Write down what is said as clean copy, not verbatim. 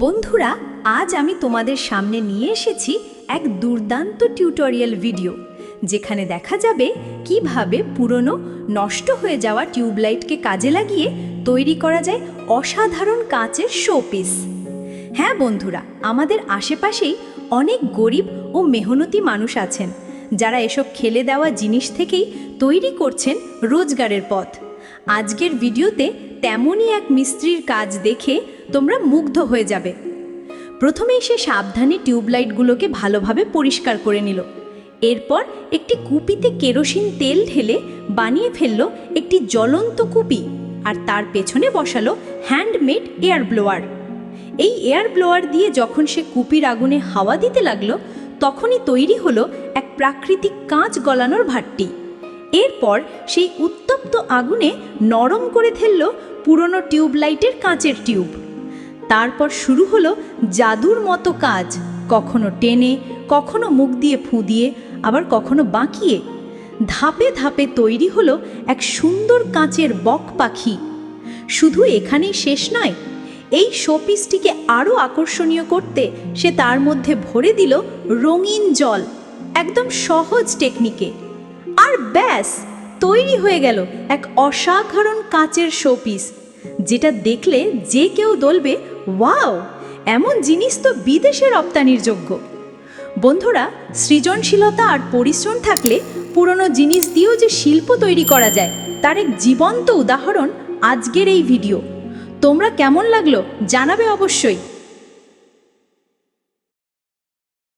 বন্ধুরা, আজ আমি তোমাদের সামনে নিয়ে এসেছি এক দুর্দান্ত টিউটোরিয়াল ভিডিও, যেখানে দেখা যাবে কিভাবে পুরনো নষ্ট হয়ে যাওয়া টিউবলাইটকে কাজে লাগিয়ে তৈরি করা যায় অসাধারণ কাঁচের শোপিস। হ্যাঁ বন্ধুরা, আমাদের আশেপাশেই অনেক গরিব ও মেহনতি মানুষ আছেন, যারা এসব ফেলে দেওয়া জিনিস থেকেই তৈরি করছেন রোজগারের পথ। আজকের ভিডিওতে তেমনই এক মিস্ত্রির কাজ দেখে তোমরা মুগ্ধ হয়ে যাবে। প্রথমেই সে সাবধানে টিউবলাইটগুলোকে ভালোভাবে পরিষ্কার করে নিল। এরপর একটি কুপিতে কেরোসিন তেল ঢেলে বানিয়ে ফেলল একটি জ্বলন্ত কুপি, আর তার পেছনে বসালো হ্যান্ডমেড এয়ার ব্লোয়ার। এই এয়ার ব্লোয়ার দিয়ে যখন সে কুপির আগুনে হাওয়া দিতে লাগলো, তখনই তৈরি হলো এক প্রাকৃতিক কাঁচ গলানোর ভাট্টি। এরপর সেই উত্তপ্ত আগুনে নরম করে ফেলল পুরনো টিউবলাইটের কাঁচের টিউব। তারপর শুরু হলো জাদুর মতো কাজ, কখনো টেনে, কখনো মুখ দিয়ে ফুঁ দিয়ে, আবার কখনো বাঁকিয়ে। ধাপে ধাপে তৈরি হলো এক সুন্দর কাঁচের বক পাখি। শুধু এখানেই শেষ নয়, এই শোপিসটিকে আরও আকর্ষণীয় করতে সে তার মধ্যে ভরে দিল রঙিন জল, একদম সহজ টেকনিকে। আর ব্যাস, তৈরি হয়ে গেল এক অসাধারণ কাঁচের শোপিস, যেটা দেখলে যে কেউ বলবে, ওয়াও, এমন জিনিস তো বিদেশে রপ্তানির যোগ্য। বন্ধুরা, সৃজনশীলতা আর পরিশ্রম থাকলে পুরনো জিনিস দিয়েও যে শিল্প তৈরি করা যায়, তার এক জীবন্ত উদাহরণ আজকের এই ভিডিও। তোমরা কেমন লাগলো জানাবে অবশ্যই।